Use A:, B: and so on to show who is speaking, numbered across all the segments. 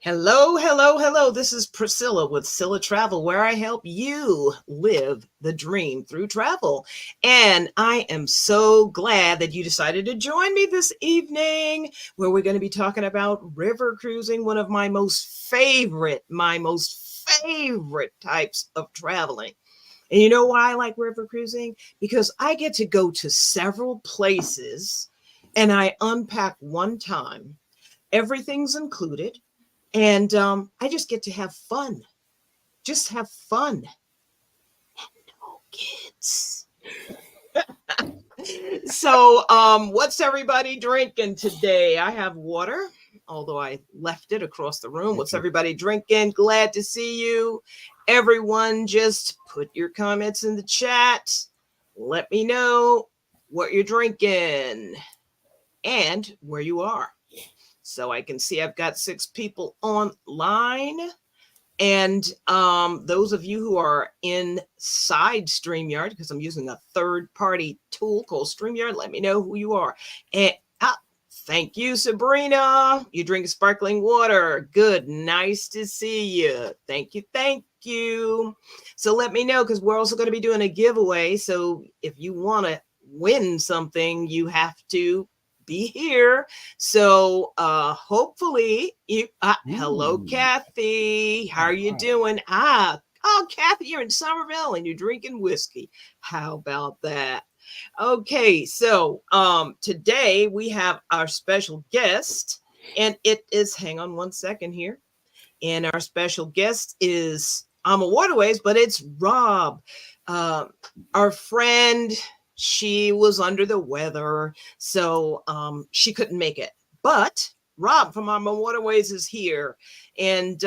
A: Hello, hello, hello. This is Priscilla with Scylla Travel, where I help you live the dream through travel. And I am so glad that you decided to join me this evening, where we're going to be talking about river cruising, one of my most favorite types of traveling. And you know why I like river cruising? Because I get to go to several places and I unpack one time. Everything's included. And I just get to have fun. Just have fun. No kids. So, what's everybody drinking today? I have water, although I left it across the room. What's everybody drinking? Glad to see you. Everyone, just put your comments in the chat. Let me know what you're drinking and where you are. So I can see I've got 6 people online. And those of you who are inside StreamYard, because I'm using a third-party tool called StreamYard, let me know who you are. And thank you, Sabrina. You drink sparkling water. Good. Nice to see you. Thank you. Thank you. So let me know, because we're also going to be doing a giveaway. So if you want to win something, you have to be here. So hopefully you hello Kathy, how are you doing? Oh Kathy, you're in Somerville and you're drinking whiskey. How about that? Okay, so today we have our special guest, and it is, hang on one second here, and our special guest is AmaWaterways, but it's Rob, our friend. She was under the weather, so she couldn't make it. But Rob from AmaWaterways is here, and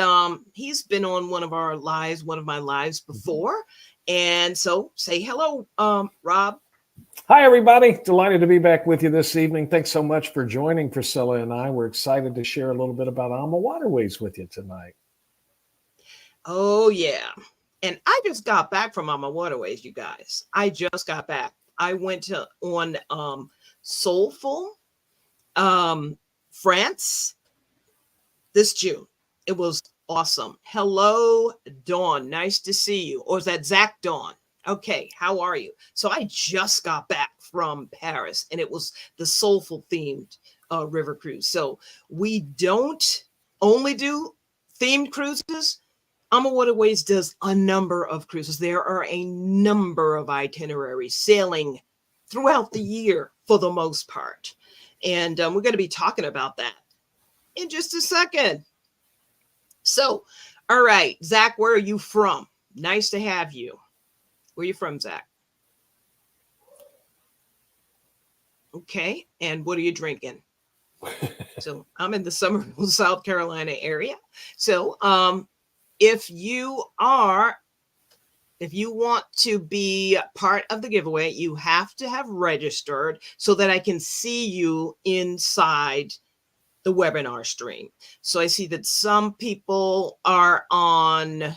A: he's been on one of my lives before. And so say hello, Rob.
B: Hi, everybody. Delighted to be back with you this evening. Thanks so much for joining Priscilla and I. We're excited to share a little bit about AmaWaterways with you tonight.
A: Oh, yeah. And I just got back from AmaWaterways, you guys. I just got back. I went on Soulful, France this June. It was awesome. Hello, Dawn. Nice to see you. Or is that Zach Dawn? Okay, how are you? So I just got back from Paris, and it was the Soulful themed river cruise. So we don't only do themed cruises. AmaWaterways does a number of cruises. There are a number of itineraries sailing throughout the year for the most part. And we're going to be talking about that in just a second. So, all right, Zach, where are you from? Nice to have you. Where are you from, Zach? Okay, and what are you drinking? So I'm in the Somerville, South Carolina area. So if you want to be part of the giveaway, you have to have registered so that I can see you inside the webinar stream. So I see that some people are on,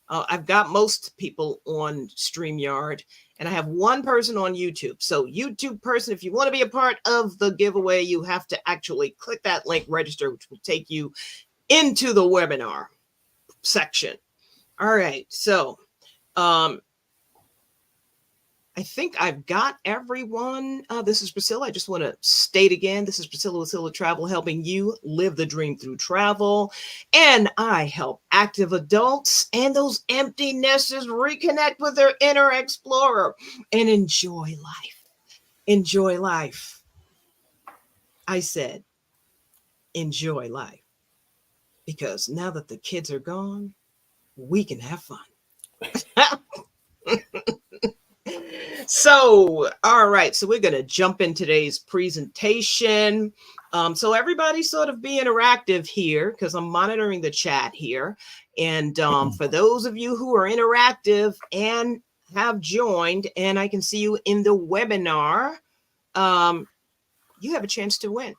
A: I've got most people on StreamYard, and I have one person on YouTube. So YouTube person, if you want to be a part of the giveaway, you have to actually click that link, register, which will take you into the webinar section. All right, so I think I've got everyone. This is Priscilla. I just want to state again, this is Priscilla with Scylla Travel, helping you live the dream through travel. And I help active adults and those empty nesters reconnect with their inner explorer and enjoy life. Enjoy life. I said, enjoy life. Because now that the kids are gone, we can have fun. So, all right. So we're going to jump in today's presentation. So everybody sort of be interactive here, because I'm monitoring the chat here. And for those of you who are interactive and have joined, and I can see you in the webinar, you have a chance to win.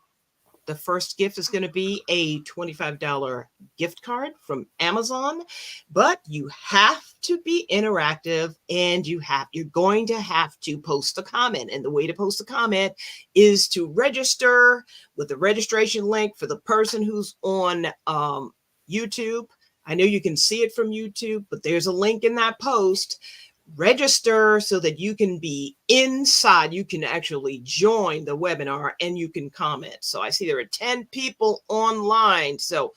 A: The first gift is going to be a $25 gift card from Amazon, but you have to be interactive, and you're going to have to post a comment. And the way to post a comment is to register with the registration link for the person who's on YouTube. I know you can see it from YouTube, but there's a link in that post. Register so that you can be inside. You can actually join the webinar and you can comment. So I see there are 10 people online. So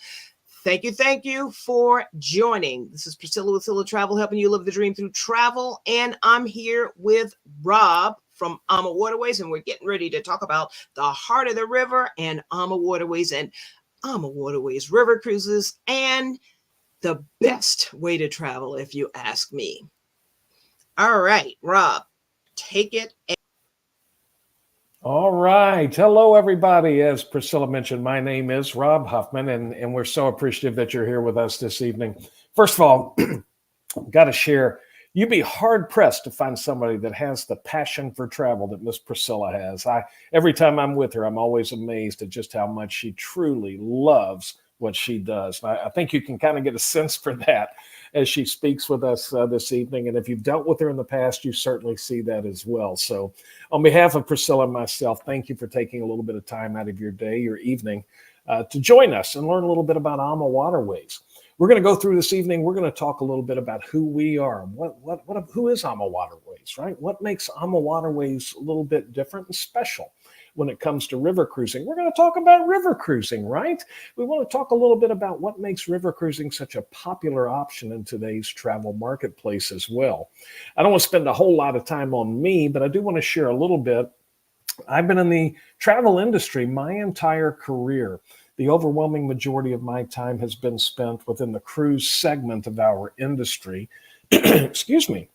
A: thank you for joining. This is Priscilla with Priscilla Travel, helping you live the dream through travel. And I'm here with Rob from AmaWaterways, and we're getting ready to talk about the heart of the river and AmaWaterways and AmaWaterways river cruises and the best way to travel, if you ask me. All right, Rob, take it.
B: All right. Hello, everybody. As Priscilla mentioned, my name is Rob Huffman, and we're so appreciative that you're here with us this evening. First of all, got to share, you'd be hard-pressed to find somebody that has the passion for travel that Miss Priscilla has. Every time I'm with her, I'm always amazed at just how much she truly loves what she does. I think you can kind of get a sense for that as she speaks with us this evening. And if you've dealt with her in the past, you certainly see that as well. So on behalf of Priscilla and myself, thank you for taking a little bit of time out of your day, your evening, to join us and learn a little bit about AmaWaterways. We're going to go through this evening. We're going to talk a little bit about who we are. Who is AmaWaterways, right? What makes AmaWaterways a little bit different and special when it comes to river cruising? We're going to talk about river cruising, right? We want to talk a little bit about what makes river cruising such a popular option in today's travel marketplace as well. I don't want to spend a whole lot of time on me, but I do want to share a little bit. I've been in the travel industry my entire career. The overwhelming majority of my time has been spent within the cruise segment of our industry. Excuse me.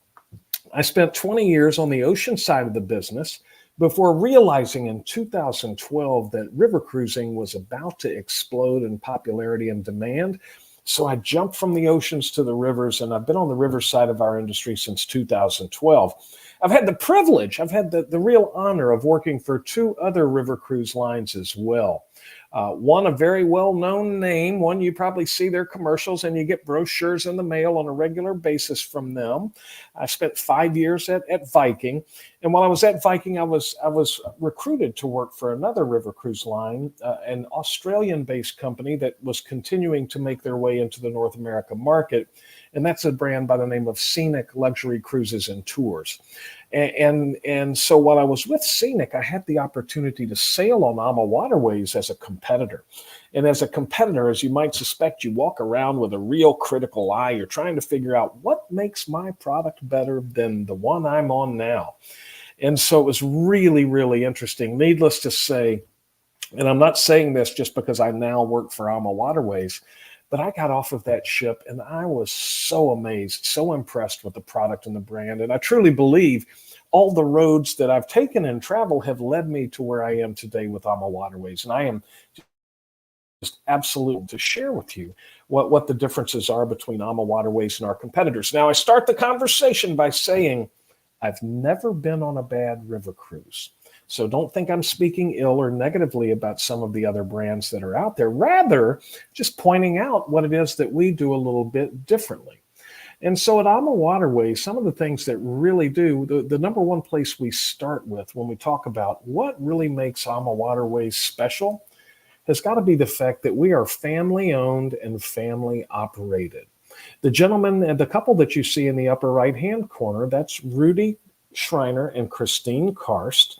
B: I spent 20 years on the ocean side of the business before realizing in 2012 that river cruising was about to explode in popularity and demand. So I jumped from the oceans to the rivers, and I've been on the river side of our industry since 2012. I've had the privilege, I've had the real honor of working for two other river cruise lines as well. One, a very well-known name, one you probably see their commercials and you get brochures in the mail on a regular basis from them. I spent 5 years at Viking. And while I was at Viking, I was recruited to work for another river cruise line, an Australian-based company that was continuing to make their way into the North America market. And that's a brand by the name of Scenic Luxury Cruises and Tours. And so while I was with Scenic, I had the opportunity to sail on AmaWaterways as a competitor. And as a competitor, as you might suspect, you walk around with a real critical eye. You're trying to figure out what makes my product better than the one I'm on now. And so it was really, really interesting. Needless to say, and I'm not saying this just because I now work for AmaWaterways, but I got off of that ship and I was so amazed, so impressed with the product and the brand. And I truly believe all the roads that I've taken in travel have led me to where I am today with AmaWaterways. And I am just absolutely to share with you what the differences are between AmaWaterways and our competitors. Now, I start the conversation by saying I've never been on a bad river cruise. So don't think I'm speaking ill or negatively about some of the other brands that are out there. Rather, just pointing out what it is that we do a little bit differently. And so at AmaWaterways, some of the things that really do, the number one place we start with when we talk about what really makes AmaWaterways special has got to be the fact that we are family owned and family operated. The gentleman and the couple that you see in the upper right-hand corner, that's Rudy Schreiner and Christine Karst.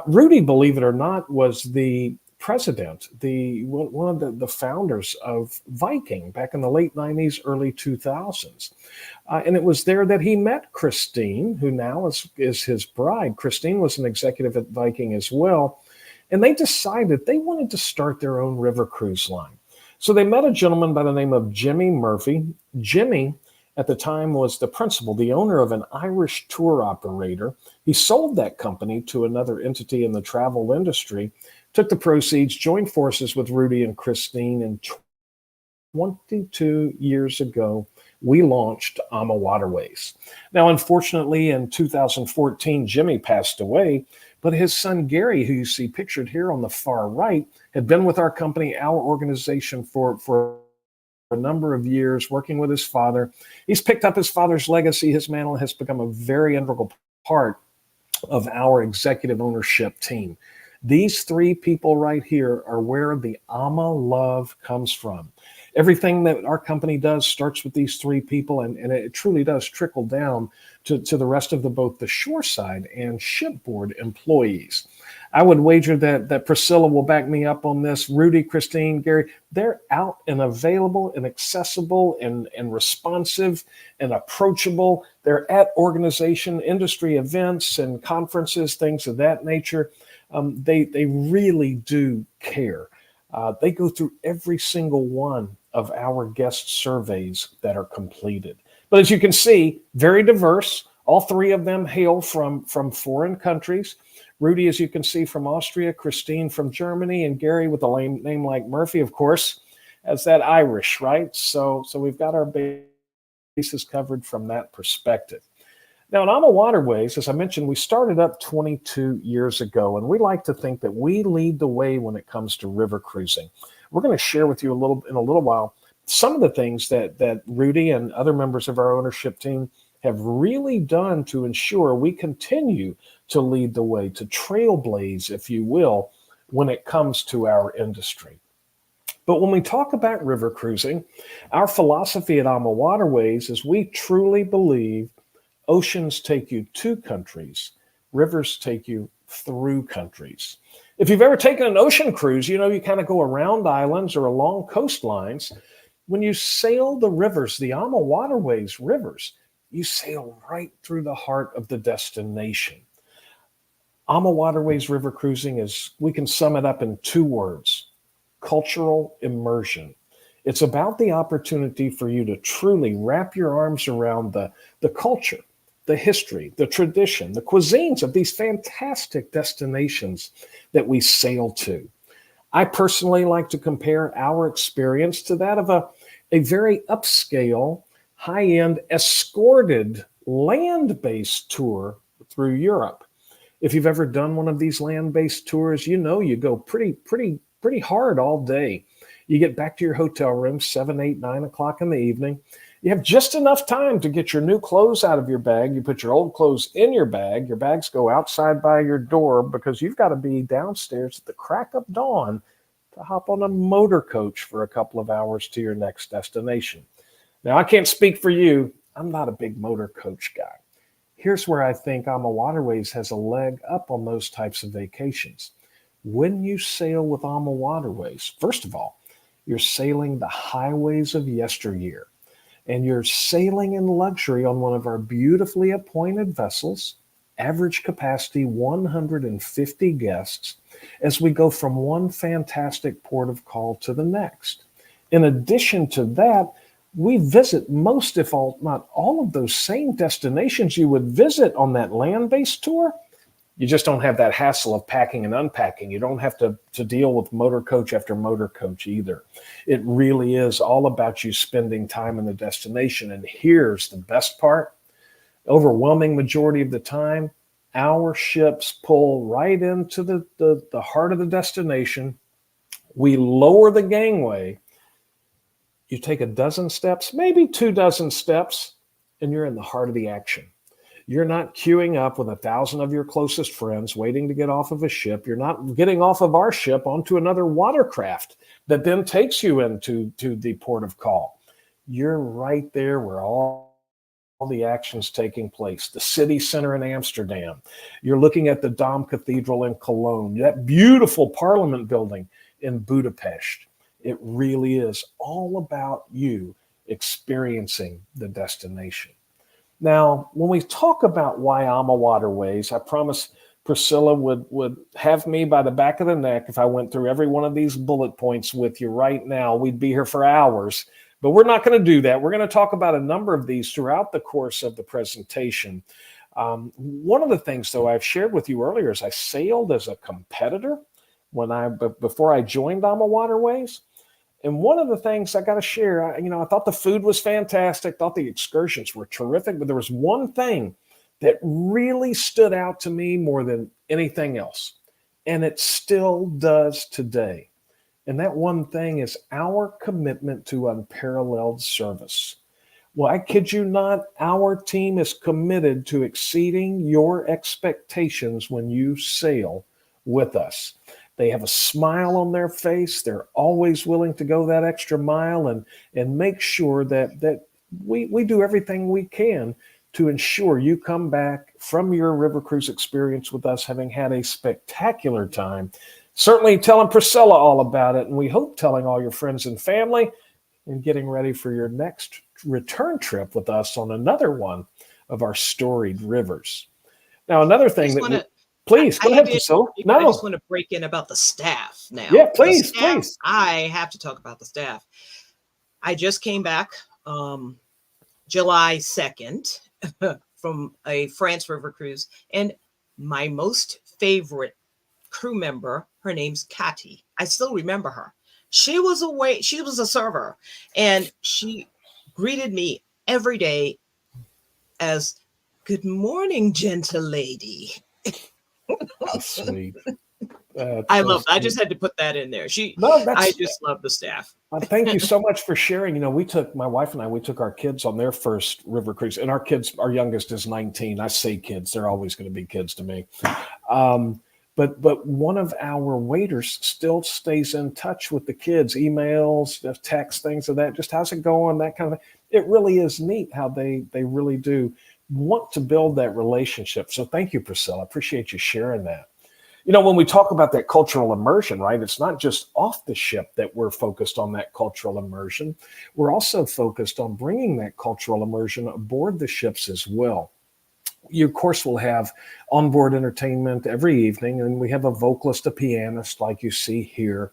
B: Rudy, believe it or not, was the president, one of the founders of Viking back in the late 90s, early 2000s. And it was there that he met Christine, who now is his bride. Christine was an executive at Viking as well. And they decided they wanted to start their own river cruise line. So they met a gentleman by the name of Jimmy Murphy. Jimmy, at the time, was the principal, the owner of an Irish tour operator. He sold that company to another entity in the travel industry, took the proceeds, joined forces with Rudy and Christine, and 22 years ago, we launched AmaWaterways. Now, unfortunately, in 2014, Jimmy passed away, but his son, Gary, who you see pictured here on the far right, had been with our company, our organization, for a number of years, working with his father. He's picked up his father's legacy. His mantle has become a very integral part of our executive ownership team. These three people right here are where the Ama love comes from. Everything that our company does starts with these three people, and it truly does trickle down to the rest of both the shoreside and shipboard employees. I would wager that Priscilla will back me up on this. Rudy, Christine, Gary, they're out and available and accessible and responsive and approachable. They're at organization, industry events and conferences, things of that nature. They really do care. They go through every single one of our guest surveys that are completed. But as you can see, very diverse. All three of them hail from foreign countries. Rudy, as you can see, from Austria, Christine from Germany, and Gary with a name like Murphy, of course, as that Irish, right? So we've got our bases covered from that perspective. Now, at AmaWaterways, as I mentioned, we started up 22 years ago, and we like to think that we lead the way when it comes to river cruising. We're going to share with you in a little while some of the things that Rudy and other members of our ownership team have really done to ensure we continue to lead the way, to trailblaze, if you will, when it comes to our industry. But when we talk about river cruising, our philosophy at AmaWaterways is we truly believe oceans take you to countries, rivers take you through countries. If you've ever taken an ocean cruise, you know you kind of go around islands or along coastlines. When you sail the rivers, the AmaWaterways rivers, you sail right through the heart of the destination. AmaWaterways river cruising we can sum it up in two words: cultural immersion. It's about the opportunity for you to truly wrap your arms around the culture, the history, the tradition, the cuisines of these fantastic destinations that we sail to. I personally like to compare our experience to that of a very upscale, high-end, escorted, land-based tour through Europe. If you've ever done one of these land-based tours, you know you go pretty hard all day. You get back to your hotel room 7, 8, 9 o'clock in the evening. You have just enough time to get your new clothes out of your bag. You put your old clothes in your bag. Your bags go outside by your door because you've got to be downstairs at the crack of dawn to hop on a motor coach for a couple of hours to your next destination. Now, I can't speak for you. I'm not a big motor coach guy. Here's where I think AmaWaterways has a leg up on those types of vacations. When you sail with AmaWaterways, first of all, you're sailing the highways of yesteryear, and you're sailing in luxury on one of our beautifully appointed vessels, average capacity 150 guests, as we go from one fantastic port of call to the next. In addition to that, we visit most, if not all, of those same destinations you would visit on that land-based tour. You just don't have that hassle of packing and unpacking. You don't have to deal with motor coach after motor coach either. It really is all about you spending time in the destination. And here's the best part. Overwhelming majority of the time, our ships pull right into the heart of the destination. We lower the gangway. You take a dozen steps, maybe 24 steps, and you're in the heart of the action. You're not queuing up with 1,000 of your closest friends waiting to get off of a ship. You're not getting off of our ship onto another watercraft that then takes you into the port of call. You're right there where all the action's taking place. The city center in Amsterdam. You're looking at the Dom Cathedral in Cologne, that beautiful Parliament building in Budapest. It really is all about you experiencing the destination. Now, when we talk about why AmaWaterways, I promise Priscilla would have me by the back of the neck if I went through every one of these bullet points with you right now. We'd be here for hours, but we're not going to do that. We're going to talk about a number of these throughout the course of the presentation. One of the things, though, I've shared with you earlier is I sailed as a competitor before I joined AmaWaterways. And one of the things I got to share, I thought the food was fantastic, thought the excursions were terrific, but there was one thing that really stood out to me more than anything else, and it still does today. And that one thing is our commitment to unparalleled service. Well, I kid you not, our team is committed to exceeding your expectations when you sail with us. They have a smile on their face. They're always willing to go that extra mile and make sure that we do everything we can to ensure you come back from your river cruise experience with us having had a spectacular time. Certainly telling Priscilla all about it, and we hope telling all your friends and family, and getting ready for your next return trip with us on another one of our storied rivers. Now, another thing please go ahead, Priscilla.
A: I just want to break in about the staff now.
B: Yeah, please.
A: I have to talk about the staff. I just came back July 2nd from a France river cruise, and my most favorite crew member, her name's Cathy. I still remember her. She was a server, and she greeted me every day as, "Good morning, gentle lady."
B: That's sweet.
A: I just had to put that in there. I just love the staff.
B: Thank you so much for sharing. You know, my wife and I took our kids on their first river cruise, and our youngest is 19. I say kids, they're always going to be kids to me. But one of our waiters still stays in touch with the kids, emails, just text, things of that, just how's it going, that kind of thing. It really is neat how they really do want to build that relationship. So thank you, Priscilla. I appreciate you sharing that. You know, when we talk about that cultural immersion, right, it's not just off the ship that we're focused on that cultural immersion. We're also focused on bringing that cultural immersion aboard the ships as well. You, of course, will have onboard entertainment every evening, and we have a vocalist, a pianist, like you see here.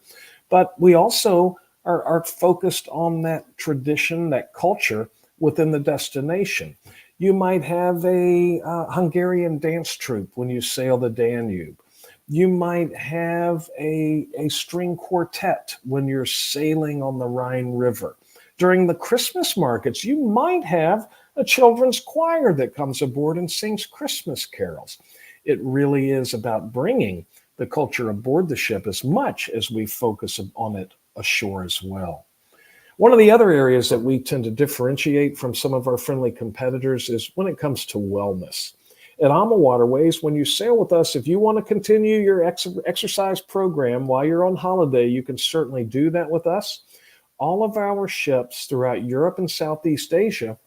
B: But we also are focused on that tradition, that culture within the destination. You might have a Hungarian dance troupe when you sail the Danube. You might have a string quartet when you're sailing on the Rhine River. During the Christmas markets, you might have a children's choir that comes aboard and sings Christmas carols. It really is about bringing the culture aboard the ship as much as we focus on it ashore as well. One of the other areas that we tend to differentiate from some of our friendly competitors is when it comes to wellness. At AmaWaterways, when you sail with us, if you want to continue your exercise program while you're on holiday, you can certainly do that with us. All of our ships throughout Europe and Southeast Asia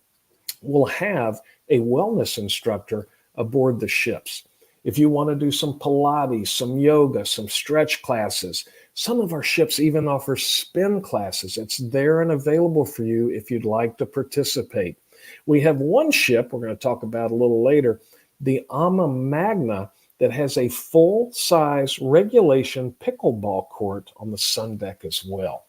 B: will have a wellness instructor aboard the ships. If you want to do some Pilates, some yoga, some stretch classes, some of our ships even offer spin classes. It's there and available for you if you'd like to participate. We have one ship we're going to talk about a little later, the Ama Magna, that has a full-size regulation pickleball court on the sun deck as well.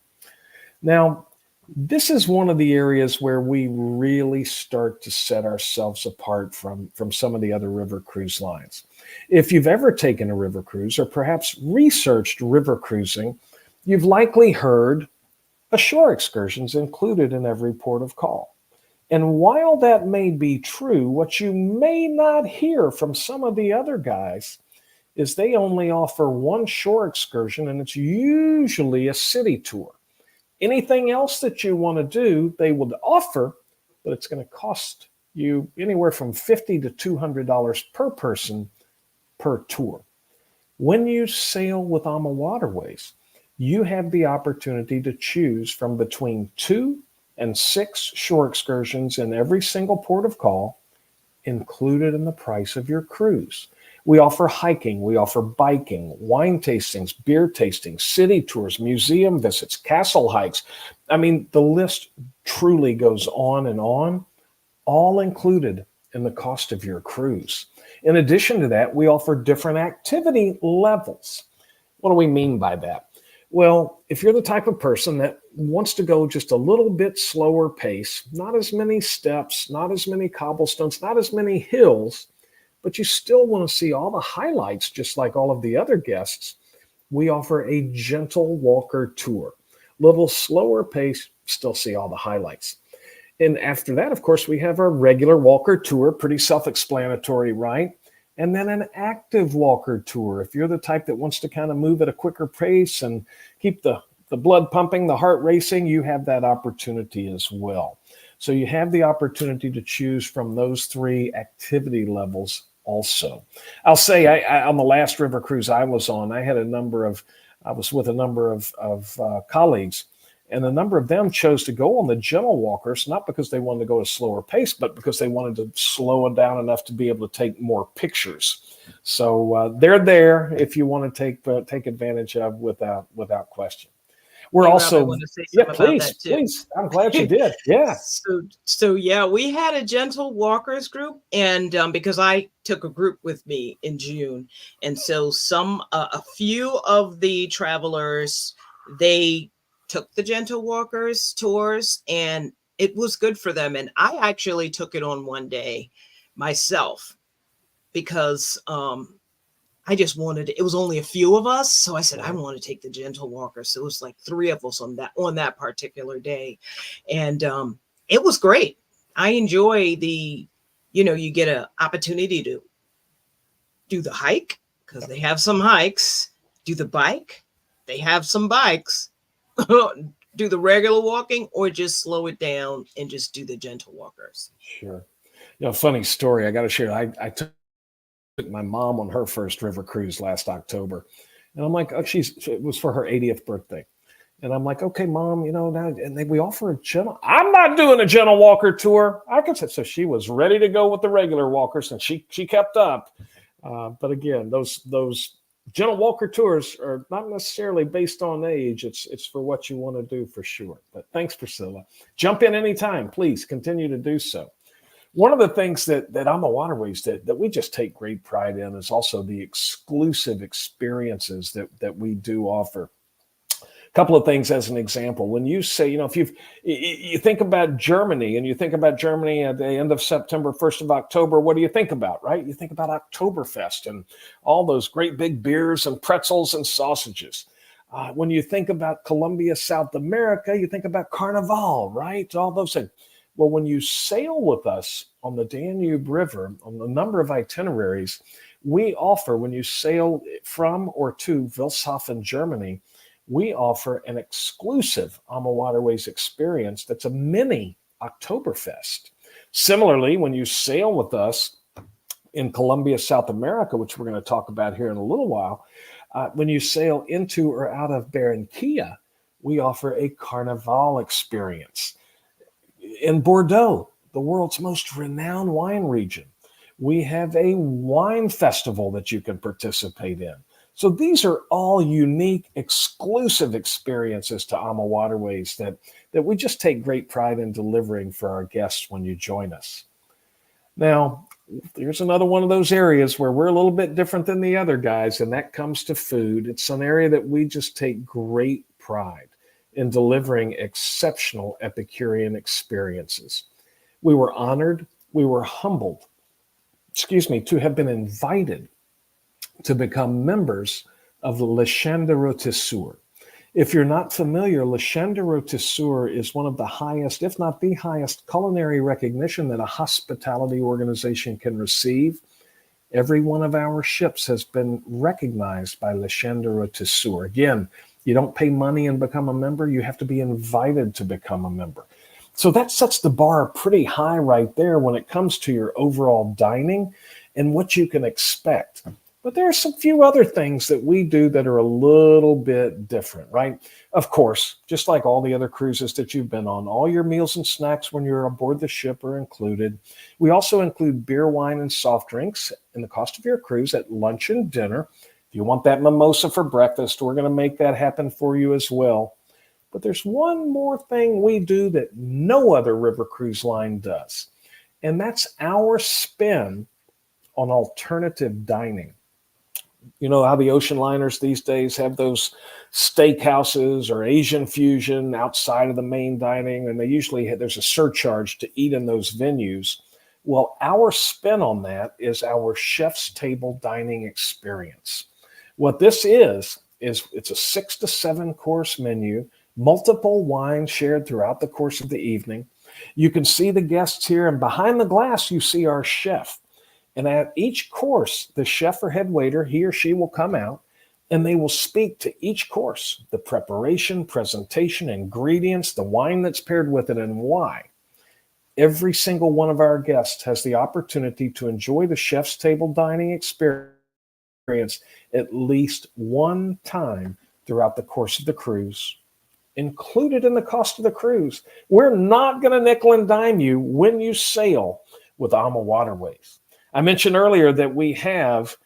B: Now, this is one of the areas where we really start to set ourselves apart from some of the other river cruise lines. If you've ever taken a river cruise or perhaps researched river cruising, you've likely heard ashore excursions included in every port of call. And while that may be true, what you may not hear from some of the other guys is they only offer one shore excursion, and it's usually a city tour. Anything else that you want to do, they would offer, but it's going to cost you anywhere from $50 to $200 per person per tour. When you sail with AmaWaterways, you have the opportunity to choose from between 2 and 6 shore excursions in every single port of call, included in the price of your cruise. We offer hiking, we offer biking, wine tastings, beer tastings, city tours, museum visits, castle hikes. I mean, the list truly goes on and on, all included in the cost of your cruise. In addition to that, we offer different activity levels. What do we mean by that? Well, if you're the type of person that wants to go just a little bit slower pace, not as many steps, not as many cobblestones, not as many hills, but you still want to see all the highlights just like all of the other guests, we offer a gentle walker tour. Little slower pace, still see all the highlights. And after that, of course, we have our regular walker tour, pretty self-explanatory, right? And then an active walker tour. If you're the type that wants to kind of move at a quicker pace and keep the blood pumping, the heart racing, you have that opportunity as well. So you have the opportunity to choose from those 3 activity levels also. I'll say I on the last river cruise I was on, I was with a number of colleagues, and a number of them chose to go on the gentle walkers, not because they wanted to go at a slower pace, but because they wanted to slow it down enough to be able to take more pictures. So they're there if you want to take advantage of without question. We're
A: Hey, Rob, I
B: also
A: want to say
B: yeah,
A: something about that too.
B: please. I'm glad you did. Yeah.
A: So yeah, we had a gentle walkers group, and because I took a group with me in June, and so a few of the travelers, they took the gentle walkers tours, and it was good for them. And I actually took it on one day myself because I just wanted, it was only a few of us. So I said, I want to take the gentle walker. So it was like 3 of us on that particular day. And it was great. I enjoy you get an opportunity to do the hike because they have some hikes, do the bike, they have some bikes, do the regular walking, or just slow it down and just do the gentle walkers.
B: Sure. Funny story. I got to share. I took my mom on her first river cruise last October. And I'm like, it was for her 80th birthday. And I'm like, okay, Mom, now, and we offer a gentle. I'm not doing a gentle walker tour. I can say so. She was ready to go with the regular walkers, and she kept up. But again, those gentle walker tours are not necessarily based on age. It's for what you want to do for sure. But thanks, Priscilla. Jump in anytime, please. Continue to do so. One of the things that AmaWaterways that we just take great pride in is also the exclusive experiences that we do offer. A couple of things as an example. When you say, if you think about Germany, and you think about Germany at the end of September, 1st of October, what do you think about, right? You think about Oktoberfest and all those great big beers and pretzels and sausages. When you think about Colombia, South America, you think about Carnival, right? All those things. Well, when you sail with us on the Danube River, on a number of itineraries, we offer, when you sail from or to Wilshafen, Germany, we offer an exclusive AmaWaterways experience that's a mini Oktoberfest. Similarly, when you sail with us in Colombia, South America, which we're going to talk about here in a little while, when you sail into or out of Barranquilla, we offer a Carnival experience. In Bordeaux, the world's most renowned wine region, we have a wine festival that you can participate in. So these are all unique, exclusive experiences to AmaWaterways that we just take great pride in delivering for our guests when you join us. Now, there's another one of those areas where we're a little bit different than the other guys, and that comes to food. It's an area that we just take great pride in delivering exceptional Epicurean experiences. We were honored, we were humbled, to have been invited to become members of the Le Chien de Rôtisseur. If you're not familiar, Le Chien de Rôtisseur is one of the highest, if not the highest, culinary recognition that a hospitality organization can receive. Every one of our ships has been recognized by Le Chien de Rôtisseur. Again, you don't pay money and become a member. You have to be invited to become a member. So that sets the bar pretty high right there when it comes to your overall dining and what you can expect. But there are some few other things that we do that are a little bit different, right? Of course, just like all the other cruises that you've been on, all your meals and snacks when you're aboard the ship are included. We also include beer, wine, and soft drinks in the cost of your cruise at lunch and dinner. If you want that mimosa for breakfast, we're going to make that happen for you as well. But there's one more thing we do that no other river cruise line does, and that's our spin on alternative dining. You know how the ocean liners these days have those steakhouses or Asian fusion outside of the main dining, and they usually there's a surcharge to eat in those venues. Well, our spin on that is our chef's table dining experience. What this is it's a 6 to 7 course menu, multiple wines shared throughout the course of the evening. You can see the guests here, and behind the glass, you see our chef. And at each course, the chef or head waiter, he or she will come out and they will speak to each course, the preparation, presentation, ingredients, the wine that's paired with it, and why. Every single one of our guests has the opportunity to enjoy the chef's table dining experience at least one time throughout the course of the cruise, included in the cost of the cruise. We're not going to nickel and dime you when you sail with AmaWaterways. I mentioned earlier that we have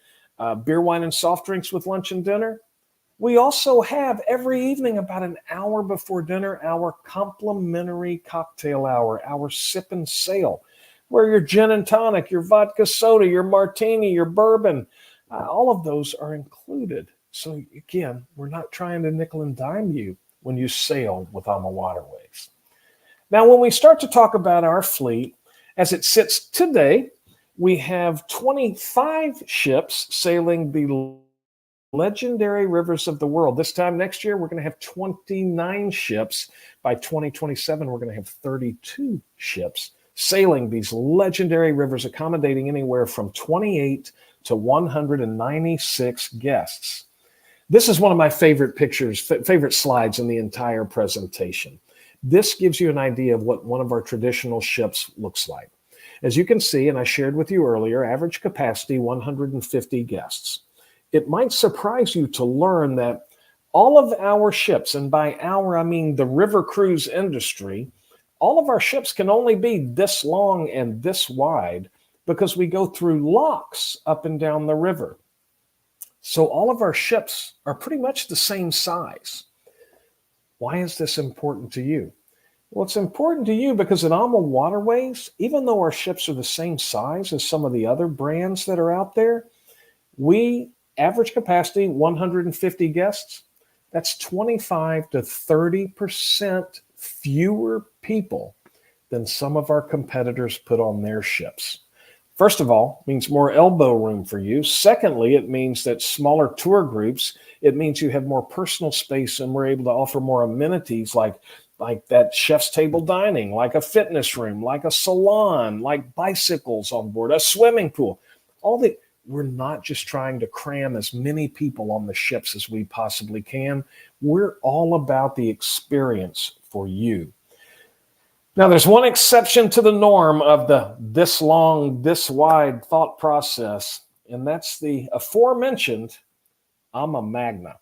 B: beer, wine, and soft drinks with lunch and dinner. We also have every evening about an hour before dinner, our complimentary cocktail hour, our sip and sail, where your gin and tonic, your vodka soda, your martini, your bourbon, all of those are included. So again, we're not trying to nickel and dime you when you sail with AmaWaterways. Now, when we start to talk about our fleet, as it sits today, we have 25 ships sailing the legendary rivers of the world. This time next year, we're going to have 29 ships. By 2027, we're going to have 32 ships sailing these legendary rivers, accommodating anywhere from 28 to 196 guests. This is one of my favorite pictures, favorite slides in the entire presentation. This gives you an idea of what one of our traditional ships looks like. As you can see, and I shared with you earlier, average capacity 150 guests. It might surprise you to learn that all of our ships, and by our I mean the river cruise industry, all of our ships can only be this long and this wide because we go through locks up and down the river. So all of our ships are pretty much the same size. Why is this important to you? Well, it's important to you because at AmaWaterways, even though our ships are the same size as some of the other brands that are out there, we average capacity 150 guests. That's 25 to 30% fewer people than some of our competitors put on their ships. First of all, it means more elbow room for you. Secondly, it means that smaller tour groups, it means you have more personal space and we're able to offer more amenities like that chef's table dining, like a fitness room, like a salon, like bicycles on board, a swimming pool. We're not just trying to cram as many people on the ships as we possibly can. We're all about the experience for you. Now, there's one exception to the norm of the this long, this wide thought process, and that's the aforementioned AmaMagna.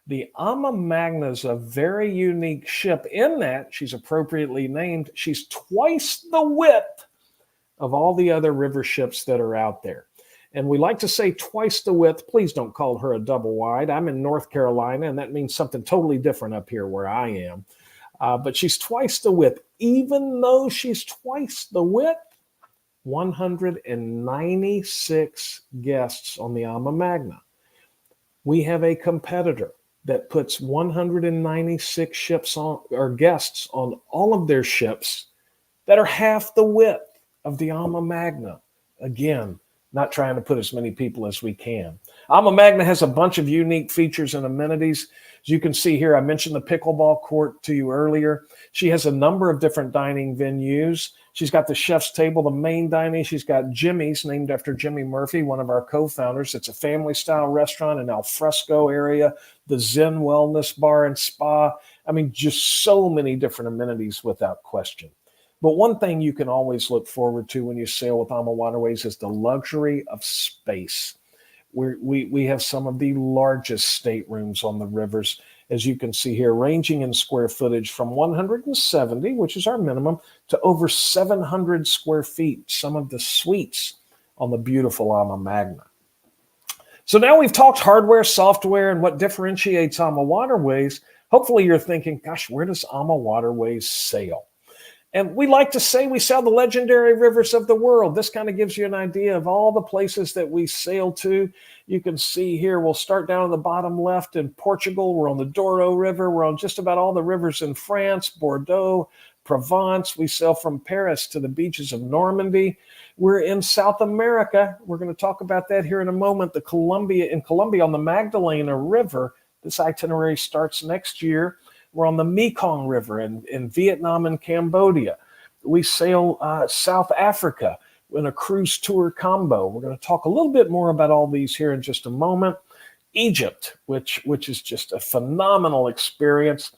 B: The AmaMagna is a very unique ship in that she's appropriately named. She's twice the width of all the other river ships that are out there. And we like to say twice the width. Please don't call her a double wide. I'm in North Carolina, and that means something totally different up here where I am. But she's twice the width. Even though she's twice the width, 196 guests on the AmaMagna. We have a competitor that puts 196 ships on, or guests on all of their ships that are half the width of the AmaMagna. Again, not trying to put as many people as we can. AmaMagna has a bunch of unique features and amenities. As you can see here, I mentioned the pickleball court to you earlier. She has a number of different dining venues. She's got the chef's table, the main dining. She's got Jimmy's, named after Jimmy Murphy, one of our co-founders. It's a family-style restaurant in al fresco area, the Zen Wellness Bar and Spa. I mean, just so many different amenities without question. But one thing you can always look forward to when you sail with AmaWaterways is the luxury of space. We have some of the largest staterooms on the rivers, as you can see here, ranging in square footage from 170, which is our minimum, to over 700 square feet, some of the suites on the beautiful AmaMagna. So now we've talked hardware, software, and what differentiates AmaWaterways. Hopefully you're thinking, gosh, where does AmaWaterways sail? And we like to say we sail the legendary rivers of the world. This kind of gives you an idea of all the places that we sail to. You can see here, we'll start down in the bottom left in Portugal. We're on the Douro River. We're on just about all the rivers in France, Bordeaux, Provence. We sail from Paris to the beaches of Normandy. We're in South America. We're going to talk about that here in a moment. In Colombia on the Magdalena River. This itinerary starts next year. We're on the Mekong River in Vietnam and Cambodia. We sail South Africa in a cruise tour combo. We're going to talk a little bit more about all these here in just a moment. Egypt, which is just a phenomenal experience.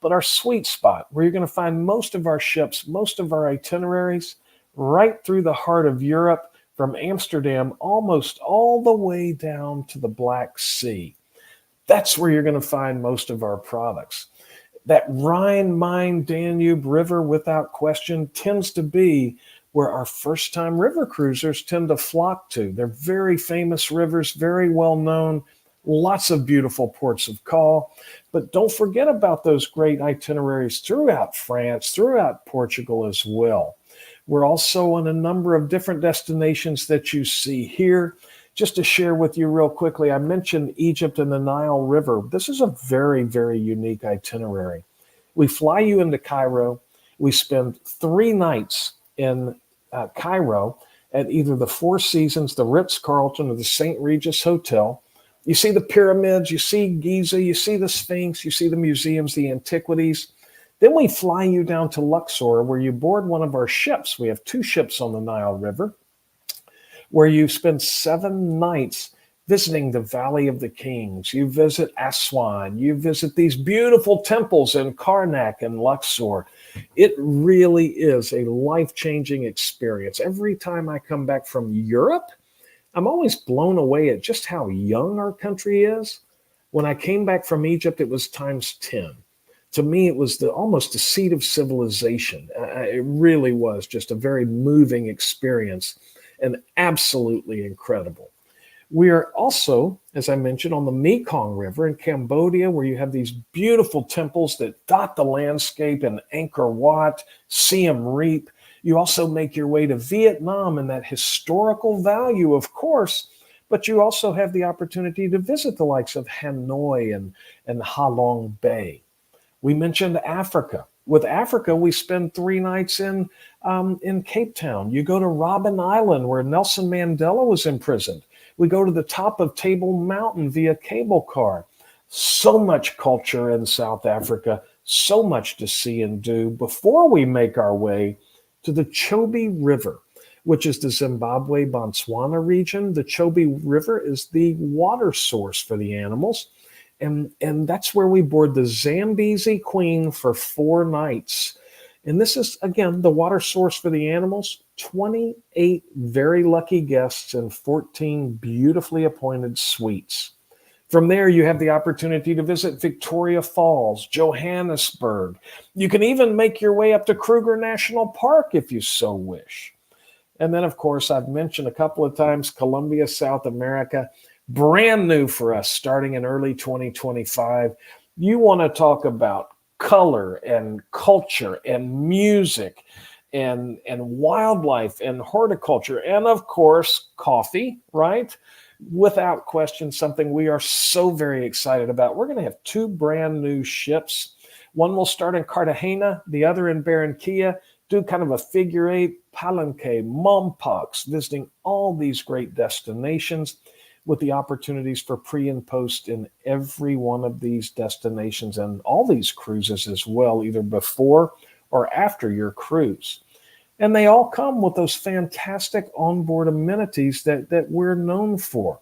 B: but our sweet spot, where you're going to find most of our ships, most of our itineraries, right through the heart of Europe, from Amsterdam almost all the way down to the Black Sea. That's where you're going to find most of our products. That Rhine, Main, Danube River, without question, tends to be where our first-time river cruisers tend to flock to. They're very famous rivers, very well known, lots of beautiful ports of call. But don't forget about those great itineraries throughout France, throughout Portugal as well. We're also on a number of different destinations that you see here. Just to share with you real quickly, I mentioned Egypt and the Nile River. This is a very, very unique itinerary. We fly you into Cairo. We spend 3 nights in Cairo at either the Four Seasons, the Ritz-Carlton, or the St. Regis Hotel. You see the pyramids, you see Giza, you see the Sphinx, you see the museums, the antiquities. Then we fly you down to Luxor, where you board one of our ships. We have 2 ships on the Nile River, where you spend 7 nights visiting the Valley of the Kings. You visit Aswan. You visit these beautiful temples in Karnak and Luxor. It really is a life-changing experience. Every time I come back from Europe, I'm always blown away at just how young our country is. When I came back from Egypt, it was times 10. To me, it was almost the seat of civilization. It really was just a very moving experience and absolutely incredible. We are also, as I mentioned, on the Mekong River in Cambodia, where you have these beautiful temples that dot the landscape in Angkor Wat, Siem Reap. You also make your way to Vietnam and that historical value, of course, but you also have the opportunity to visit the likes of Hanoi and Ha Long Bay. We mentioned Africa. With Africa, we spend 3 nights in Cape Town. You go to Robben Island, where Nelson Mandela was imprisoned. We go to the top of Table Mountain via cable car. So much culture in South Africa, so much to see and do before we make our way to the Chobe River, which is the Zimbabwe-Botswana region. The Chobe River is the water source for the animals. And that's where we board the Zambezi Queen for 4 nights. And this is, again, the water source for the animals. 28 very lucky guests and 14 beautifully appointed suites. From there, you have the opportunity to visit Victoria Falls, Johannesburg. You can even make your way up to Kruger National Park if you so wish. And then, of course, I've mentioned a couple of times Colombia, South America. Brand new for us, starting in early 2025. You want to talk about color and culture and music and wildlife and horticulture and, of course, coffee, right? Without question, something we are so very excited about. We're going to have 2 brand new ships. One will start in Cartagena, the other in Barranquilla, do kind of a figure 8, Palenque, Mompox, visiting all these great destinations, with the opportunities for pre and post in every one of these destinations and all these cruises as well, either before or after your cruise. And they all come with those fantastic onboard amenities that we're known for.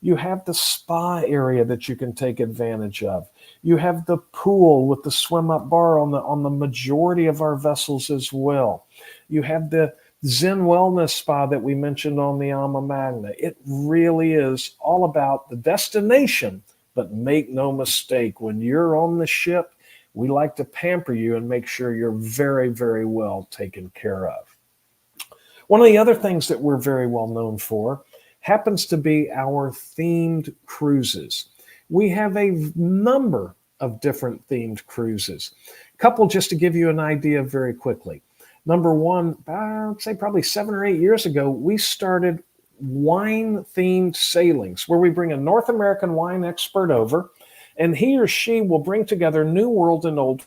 B: You have the spa area that you can take advantage of. You have the pool with the swim-up bar on the majority of our vessels as well. You have the Zen Wellness Spa that we mentioned on the Alma Magna. It really is all about the destination, but make no mistake, when you're on the ship, we like to pamper you and make sure you're very, very well taken care of. One of the other things that we're very well known for happens to be our themed cruises. We have a number of different themed cruises. A couple just to give you an idea very quickly. Number one, I'd say probably 7 or 8 years ago, we started wine-themed sailings where we bring a North American wine expert over, and he or she will bring together New World and Old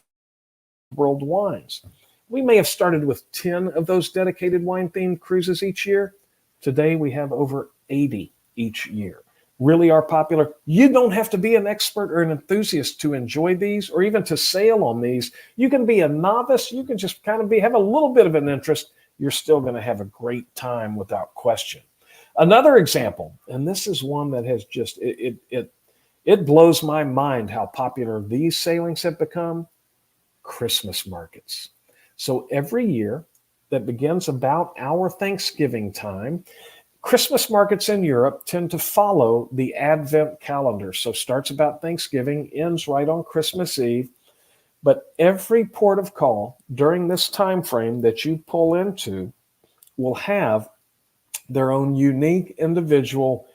B: World wines. We may have started with 10 of those dedicated wine-themed cruises each year. Today, we have over 80 each year. Really are popular. You don't have to be an expert or an enthusiast to enjoy these or even to sail on these. You can be a novice. You can just kind of have a little bit of an interest. You're still going to have a great time without question. Another example, and this is one that has just, it blows my mind how popular these sailings have become. Christmas markets. So every year that begins about our Thanksgiving time, Christmas markets in Europe tend to follow the Advent calendar. So starts about Thanksgiving, ends right on Christmas Eve. But every port of call during this time frame that you pull into will have their own unique, individual,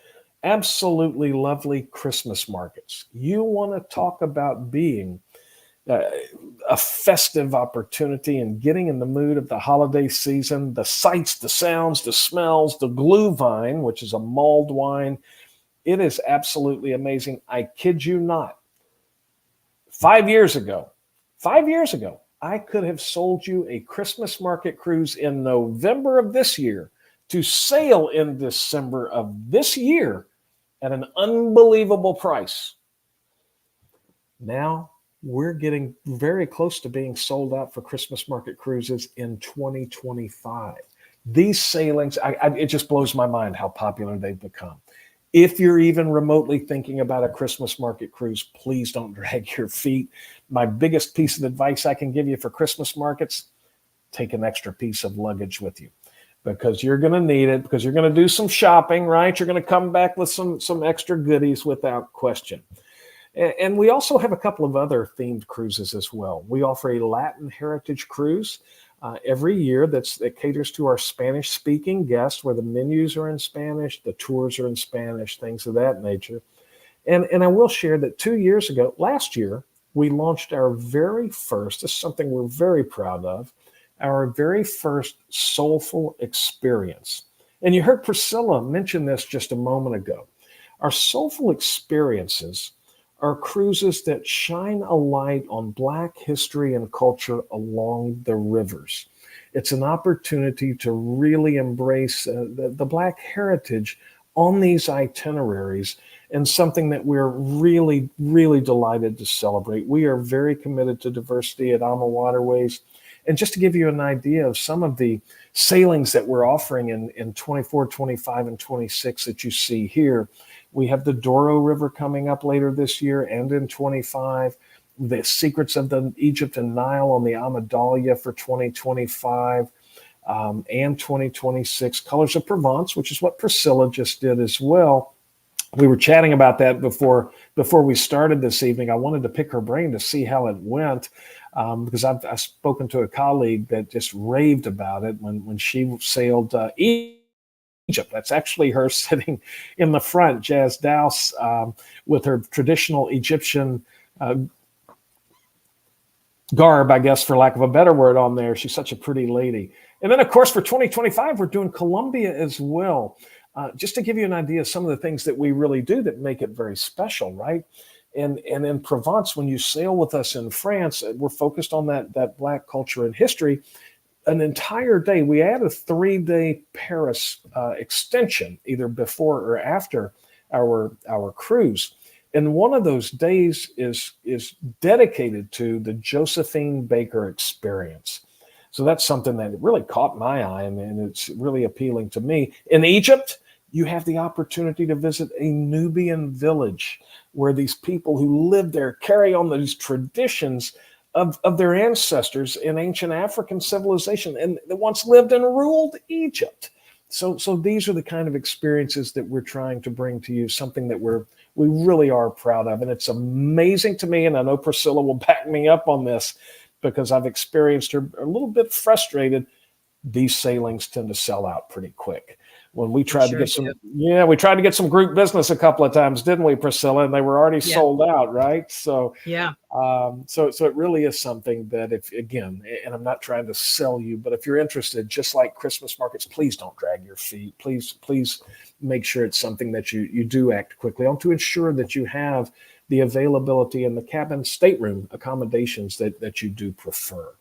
B: absolutely lovely Christmas markets. You want to talk about being uh, a festive opportunity and getting in the mood of the holiday season, the sights, the sounds, the smells, the Glühwein, which is a mulled wine. It is absolutely amazing. I kid you not. 5 years ago, I could have sold you a Christmas market cruise in November of this year to sail in December of this year at an unbelievable price. Now we're getting very close to being sold out for Christmas market cruises in 2025. These sailings, it just blows my mind how popular they've become. If you're even remotely thinking about a Christmas market cruise, please don't drag your feet. My biggest piece of advice I can give you for Christmas markets, take an extra piece of luggage with you, because you're going to need it, because you're going to do some shopping, right? You're going to come back with some extra goodies without question. And we also have a couple of other themed cruises as well. We offer a Latin heritage cruise every year that caters to our Spanish-speaking guests, where the menus are in Spanish, the tours are in Spanish, things of that nature. And I will share that last year, we launched our very first, this is something we're very proud of, our very first Soulful experience. And you heard Priscilla mention this just a moment ago. Our Soulful experiences are cruises that shine a light on Black history and culture along the rivers. It's an opportunity to really embrace the Black heritage on these itineraries, and something that we're really, really delighted to celebrate. We are very committed to diversity at AmaWaterways. And just to give you an idea of some of the sailings that we're offering in 24, 25, and 26 that you see here, we have the Douro River coming up later this year and in 25, the Secrets of the Egypt and Nile on the Amadalia for 2025 and 2026, Colors of Provence, which is what Priscilla just did as well. We were chatting about that before we started this evening. I wanted to pick her brain to see how it went, because I've spoken to a colleague that just raved about it when she sailed Egypt. That's actually her sitting in the front, Jazz Douse, with her traditional Egyptian garb, I guess, for lack of a better word, on there. She's such a pretty lady. And then, of course, for 2025, we're doing Colombia as well. Just to give you an idea of some of the things that we really do that make it very special, right? And in Provence, when you sail with us in France, we're focused on that Black culture and history. An entire day, we add a 3-day Paris extension, either before or after our cruise. And one of those days is dedicated to the Josephine Baker experience. So that's something that really caught my eye, and it's really appealing to me. In Egypt, you have the opportunity to visit a Nubian village where these people who live there carry on these traditions of their ancestors in ancient African civilization, and that once lived and ruled Egypt. So these are the kind of experiences that we're trying to bring to you, something that we really are proud of. And it's amazing to me, and I know Priscilla will back me up on this, because I've experienced her a little bit frustrated. These sailings tend to sell out pretty quick. When we tried to get some group business a couple of times, didn't we, Priscilla? And they were already sold out, right? So so it really is something that, if, again, and I'm not trying to sell you, but if you're interested, just like Christmas markets, please don't drag your feet. Please make sure it's something that you do act quickly on, to ensure that you have the availability in the cabin stateroom accommodations that you do prefer.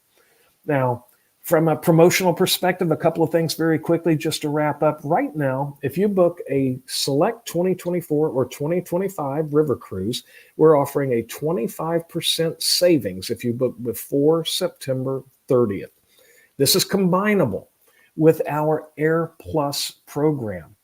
B: Now, from a promotional perspective, a couple of things very quickly just to wrap up. Right now, if you book a select 2024 or 2025 river cruise, we're offering a 25% savings if you book before September 30th. This is combinable with our Air Plus program.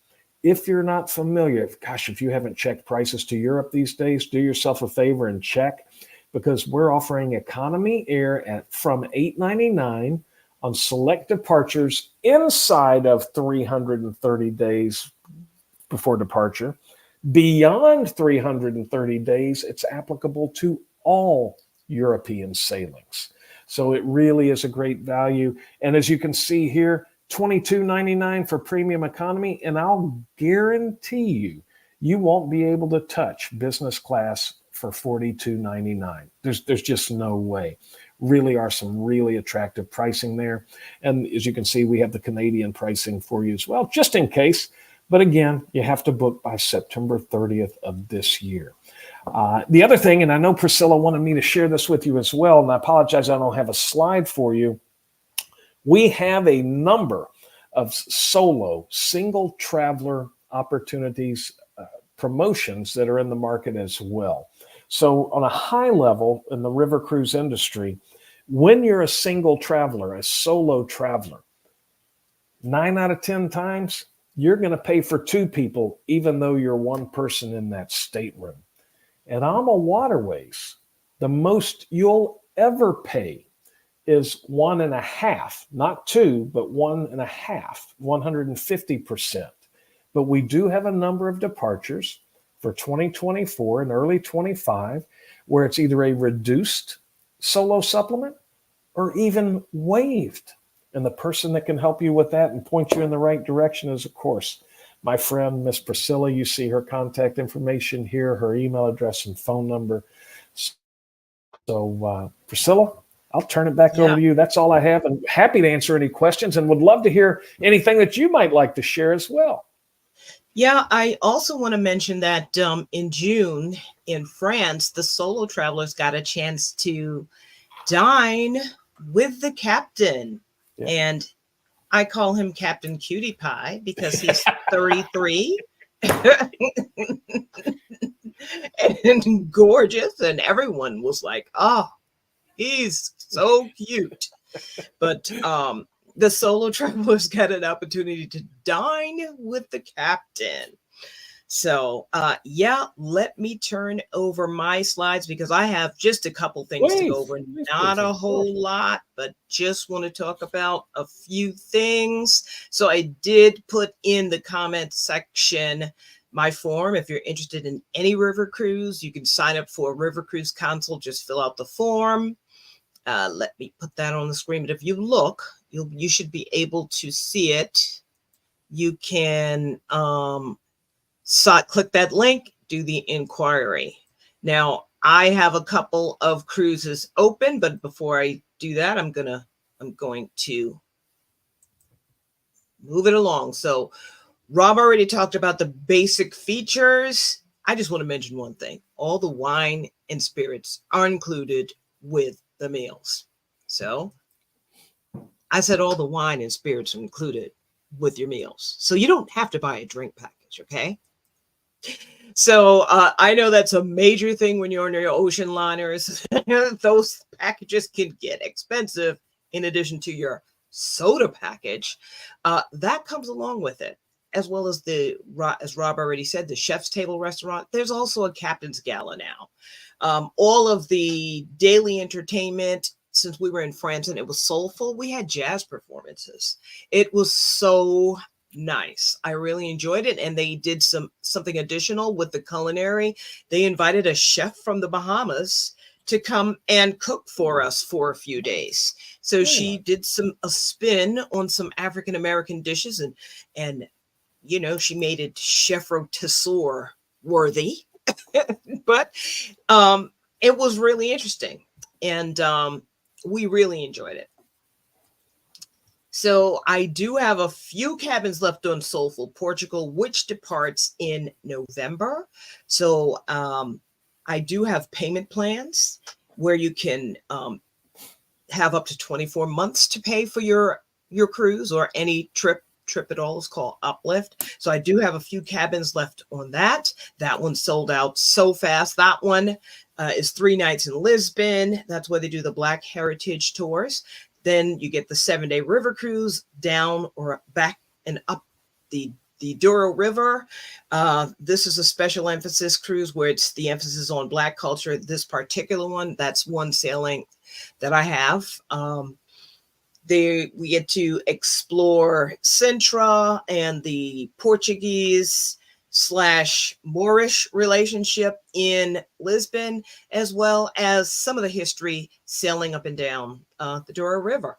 B: If you're not familiar, if you haven't checked prices to Europe these days, do yourself a favor and check. because we're offering economy air from $8.99 on select departures inside of 330 days before departure. Beyond 330 days, it's applicable to all European sailings. So it really is a great value. And as you can see here, $22.99 for premium economy. And I'll guarantee you, you won't be able to touch business class for $42.99. There's just no way. Really are some really attractive pricing there. And as you can see, we have the Canadian pricing for you as well, just in case. But again, you have to book by September 30th of this year. The other thing, and I know Priscilla wanted me to share this with you as well, and I apologize I don't have a slide for you. We have a number of solo, single traveler opportunities, promotions that are in the market as well. So on a high level in the river cruise industry, when you're a single traveler, a solo traveler, 9 out of 10 times, you're going to pay for 2 people, even though you're one person in that stateroom. At AmaWaterways, the most you'll ever pay is 1.5, not 2, but 1.5, 150%. But we do have a number of departures for 2024 and early 25, where it's either a reduced solo supplement or even waived. And the person that can help you with that and point you in the right direction is, of course, my friend, Miss Priscilla. You see her contact information here, her email address and phone number. So, Priscilla, I'll turn it back over to you. That's all I have. And happy to answer any questions and would love to hear anything that you might like to share as well.
A: Yeah, I also want to mention that in June in France, the solo travelers got a chance to dine with the captain. Yeah. And I call him Captain Cutie Pie because he's 33 and gorgeous. And everyone was like, oh, he's so cute. But the solo travelers got an opportunity to dine with the captain. So, yeah, let me turn over my slides because I have just a couple things to go over. Not a whole lot, but just want to talk about a few things. So I did put in the comment section my form. If you're interested in any river cruise, you can sign up for a river cruise consult. Just fill out the form. Let me put that on the screen. But if you look, you should be able to see it. You can click that link, do the inquiry. Now, I have a couple of cruises open, but before I do that, I'm going to move it along. So Rob already talked about the basic features. I just want to mention one thing. All the wine and spirits are included with the meals. So I said all the wine and spirits are included with your meals. So you don't have to buy a drink package, okay? So I know that's a major thing when you're on your ocean liners. Those packages can get expensive in addition to your soda package. That comes along with it, as well as as Rob already said, the chef's table restaurant. There's also a captain's gala now. All of the daily entertainment, since we were in France and it was soulful, we had jazz performances. It was so nice. I really enjoyed it. And they did something additional with the culinary. They invited a chef from the Bahamas to come and cook for us for a few days. So she did a spin on some African American dishes and you know, she made it chef rotisserie worthy. But it was really interesting. And we really enjoyed it. So I do have a few cabins left on Soulful Portugal, which departs in November. So I do have payment plans where you can have up to 24 months to pay for your cruise or any trip at all. Is called Uplift. So I do have a few cabins left on that. That one sold out so fast. That one is 3 nights in Lisbon. That's where they do the Black Heritage tours. Then you get the 7-day river cruise down or back and up the the Douro River. This is a special emphasis cruise where it's the emphasis on Black culture. This particular one, that's one sailing that I have. We get to explore Sintra and the Portuguese/Moorish relationship in Lisbon, as well as some of the history sailing up and down the Douro River.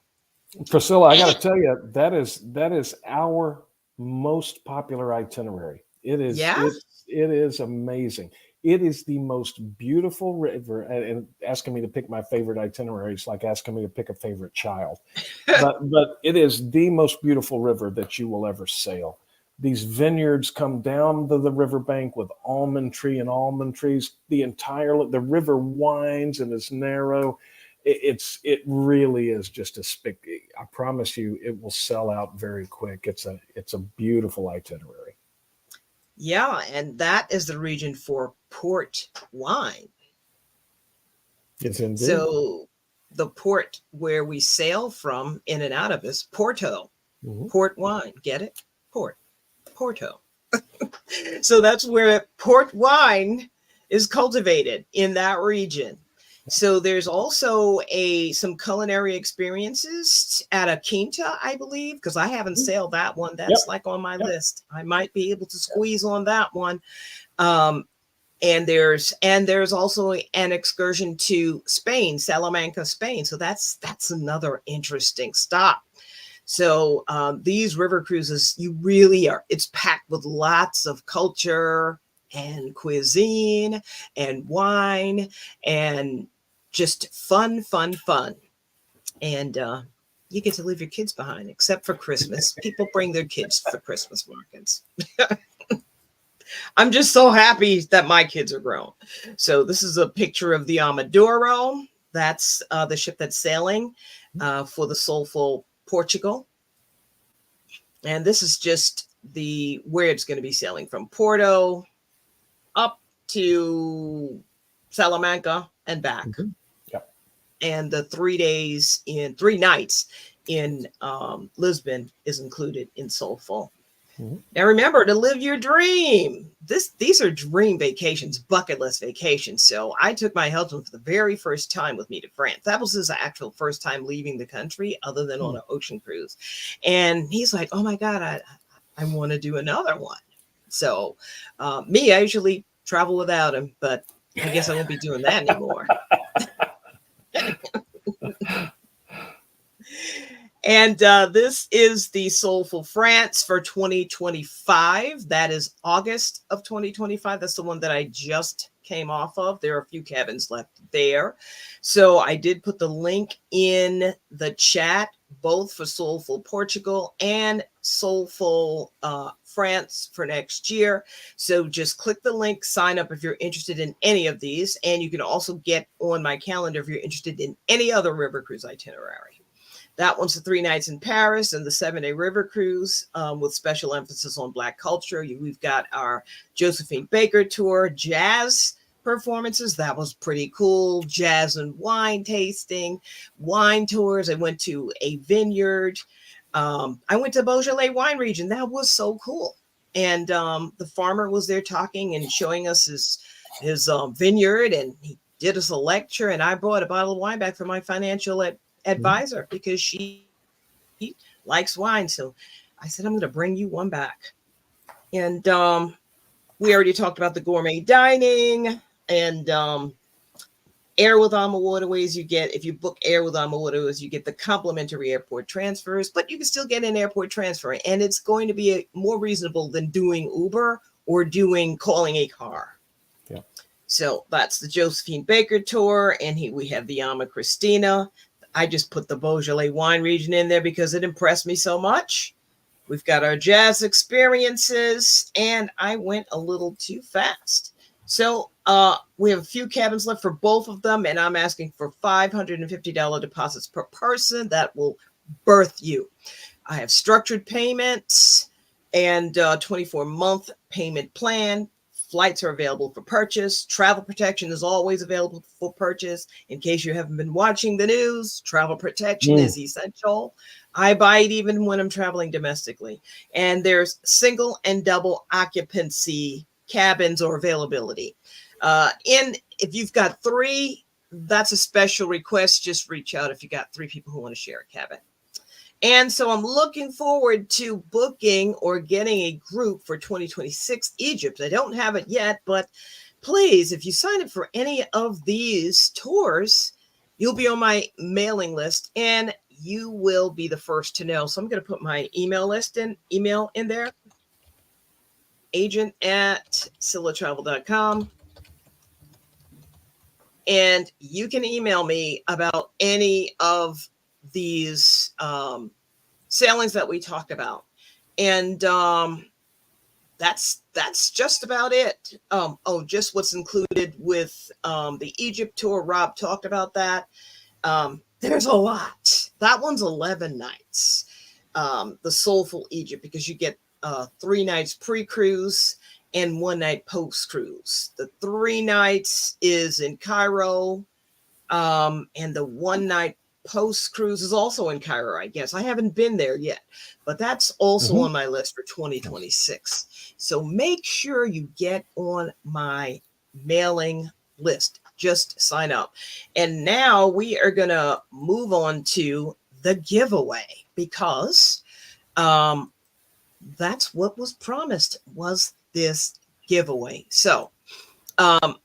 B: Priscilla, I got to tell you, that is our most popular itinerary. It is,
A: Yeah.
B: it is amazing. It is the most beautiful river, and asking me to pick my favorite itinerary is like asking me to pick a favorite child. but it is the most beautiful river that you will ever sail. These vineyards come down to the riverbank with almond trees. The river winds and is narrow. It really is just I promise you, it will sell out very quick. It's a beautiful itinerary.
A: Yeah, and that is the region for port wine.
B: It's indeed.
A: So the port where we sail from in and out of is Porto.
B: Mm-hmm.
A: Port wine. Get it? Porto. So that's where port wine is cultivated in that region. So there's also some culinary experiences at a Quinta, I believe, because I haven't sailed that one. That's like on my list. I might be able to squeeze on that one. And there's also an excursion to Spain, Salamanca, Spain. So that's another interesting stop. So these river cruises, it's packed with lots of culture and cuisine and wine and just fun. And you get to leave your kids behind, except for Christmas. People bring their kids for Christmas markets. I'm just so happy that my kids are grown. So this is a picture of the AmaDouro. That's the ship that's sailing for the Soulful Portugal. And this is just where it's going to be sailing from Porto up to Salamanca and back.
B: Mm-hmm. Yep.
A: And the 3 nights in Lisbon is included in Soulful. Mm-hmm. Now remember to live your dream. These are dream vacations, bucket list vacations. So I took my husband for the very first time with me to France. That was his actual first time leaving the country other than on an ocean cruise. And he's like, oh my God, I want to do another one. So I usually travel without him, but I guess I won't be doing that anymore. And this is the Soulful France for 2025. That is August of 2025. That's the one that I just came off of. There are a few cabins left there. So I did put the link in the chat, both for Soulful Portugal and Soulful France for next year. So just click the link, sign up if you're interested in any of these. And you can also get on my calendar if you're interested in any other river cruise itinerary. That one's the 3 nights in Paris and the 7-day river cruise with special emphasis on Black culture. We've got our Josephine Baker tour, jazz performances. That was pretty cool. Jazz and wine tasting, wine tours. I went to a vineyard. I went to Beaujolais wine region. That was so cool. And the farmer was there talking and showing us his vineyard, and he did us a lecture. And I brought a bottle of wine back for my financial advisor because she likes wine. So I said, I'm going to bring you one back. And we already talked about the gourmet dining and Air with AmaWaterways. If you book Air with AmaWaterways, you get the complimentary airport transfers, but you can still get an airport transfer, and it's going to be more reasonable than doing Uber or calling a car. Yeah. So that's the Josephine Baker tour, and we have the Ama Christina. I just put the Beaujolais wine region in there because it impressed me so much. We've got our jazz experiences, and I went a little too fast. So we have a few cabins left for both of them, and I'm asking for $550 deposits per person. That will birth you. I have structured payments and 24-month payment plan, Flights are available for purchase. Travel protection is always available for purchase. In case you haven't been watching the news, travel protection is essential. I buy it even when I'm traveling domestically. And there's single and double occupancy cabins or availability. If you've got 3, that's a special request. Just reach out if you got 3 people who want to share a cabin. And so I'm looking forward to booking or getting a group for 2026 Egypt. I don't have it yet, but please, if you sign up for any of these tours, you'll be on my mailing list and you will be the first to know. So I'm going to put my email in there, agent@sillatravel.com. And you can email me about any of these sailings that we talked about. And that's just about it. Just what's included with the Egypt tour. Rob talked about that. There's a lot. That one's 11 nights. The Soulful Egypt, because you get 3 nights pre-cruise and 1 night post-cruise. The 3 nights is in Cairo, and the 1 night post-cruise is also in Cairo, I guess. I haven't been there yet, but that's also on my list for 2026. So make sure you get on my mailing list. Just sign up. And now we are going to move on to the giveaway, because that's what was promised, was this giveaway. So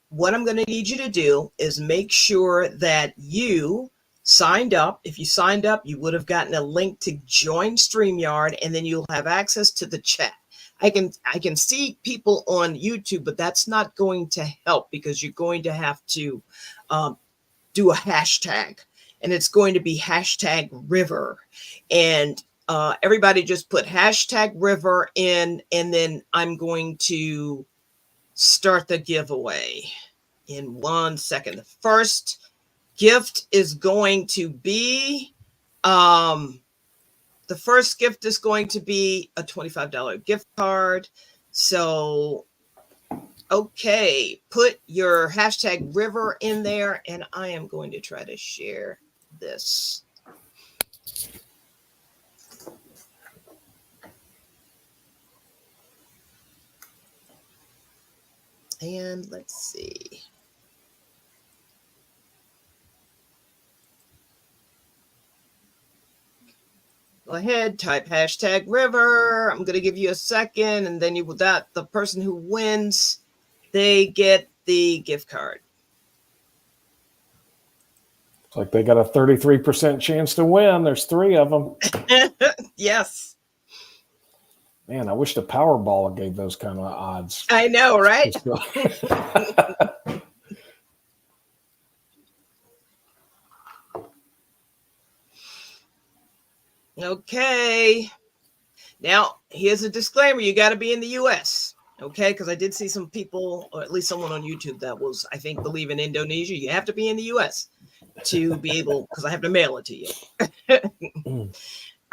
A: what I'm going to need you to do is make sure that you signed up. If you signed up, you would have gotten a link to join StreamYard, and then you'll have access to the chat. I can see people on YouTube, but that's not going to help, because you're going to have to do a hashtag, and it's going to be #river. And everybody just put #river in, and then I'm going to start the giveaway in 1 second. The first gift is going to be a $25 gift card. So okay, put your #river in there, and I am going to try to share this. And let's see. Go ahead, type #river. I'm going to give you a second, and then the person who wins, they get the gift card.
B: It's like they got a 33% chance to win. There's 3 of them.
A: Yes.
B: Man, I wish the Powerball gave those kind of odds.
A: I know, right? Okay. Now, here's a disclaimer. You got to be in the U.S., okay? Because I did see some people, or at least someone on YouTube that was, I think, believe in Indonesia. You have to be in the U.S. to be able, because I have to mail it to you.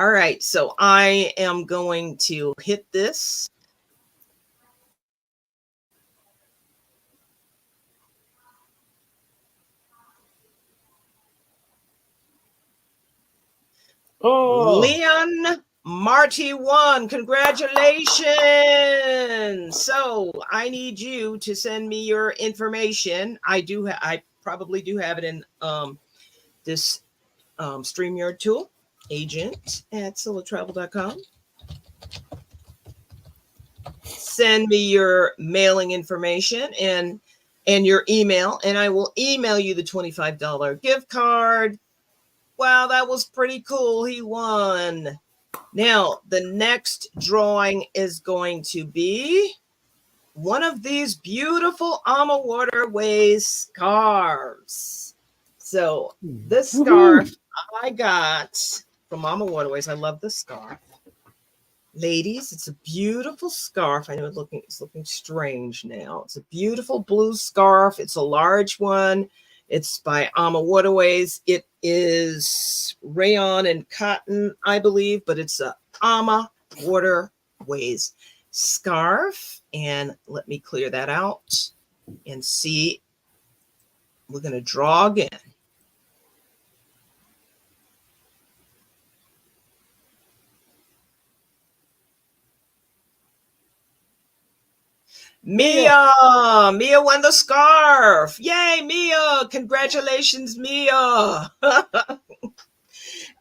A: All right. So I am going to hit this. Oh. Leon Marty won. Congratulations. So I need you to send me your information. I probably do have it in this StreamYard tool, agent@sillatravel.com. Send me your mailing information and your email, and I will email you the $25 gift card. Wow, that was pretty cool. He won. Now, the next drawing is going to be one of these beautiful AmaWaterways scarves. So this scarf I got from AmaWaterways. I love this scarf. Ladies, it's a beautiful scarf. I know it's looking strange now. It's a beautiful blue scarf. It's a large one. It's by AmaWaterways. It is rayon and cotton, I believe, but it's a AmaWaterways. scarf. And let me clear that out and see. We're going to draw again. Mia won the scarf. Yay, Mia. Congratulations, Mia. All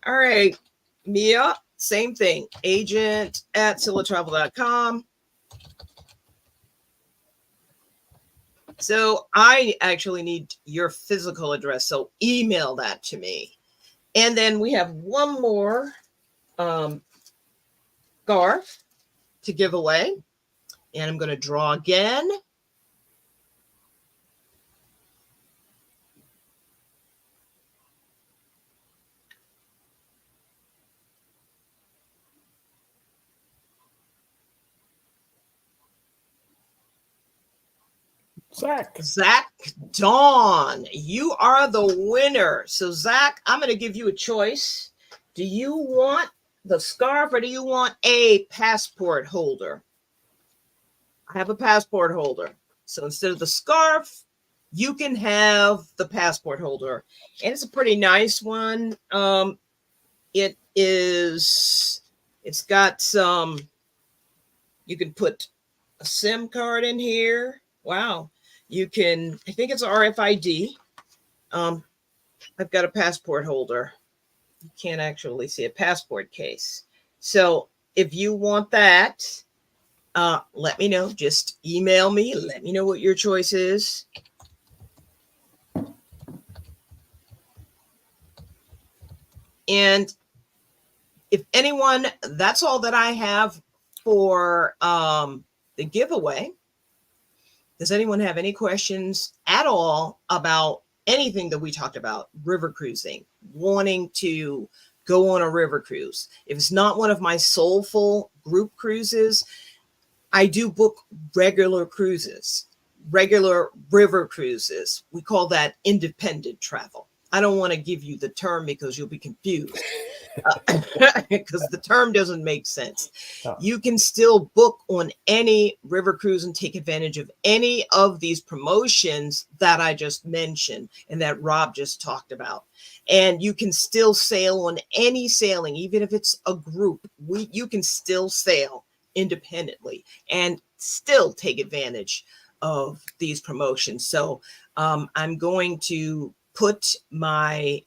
A: right, Mia, same thing. agent@sillatravel.com. So I actually need your physical address, so email that to me. And then we have one more scarf to give away. And I'm going to draw again. Zach Dawn, you are the winner. So Zach, I'm going to give you a choice. Do you want the scarf or do you want a passport holder? I have a passport holder. So instead of the scarf, you can have the passport holder. And it's a pretty nice one. It's got some, you can put a SIM card in here. Wow. You can, I think it's RFID. I've got a passport holder. You can't actually see a passport case. So if you want that, let me know. Just email me. Let me know what your choice is. And if anyone, that's all that I have for the giveaway. Does anyone have any questions at all about anything that we talked about? River cruising, wanting to go on a river cruise. If it's not one of my soulful group cruises, I do book regular cruises, regular river cruises. We call that independent travel. I don't want to give you the term because you'll be confused. Because the term doesn't make sense. Oh. You can still book on any river cruise and take advantage of any of these promotions that I just mentioned and that Rob just talked about. And you can still sail on any sailing, even if it's a group. You can still sail independently and still take advantage of these promotions. So I'm going to put my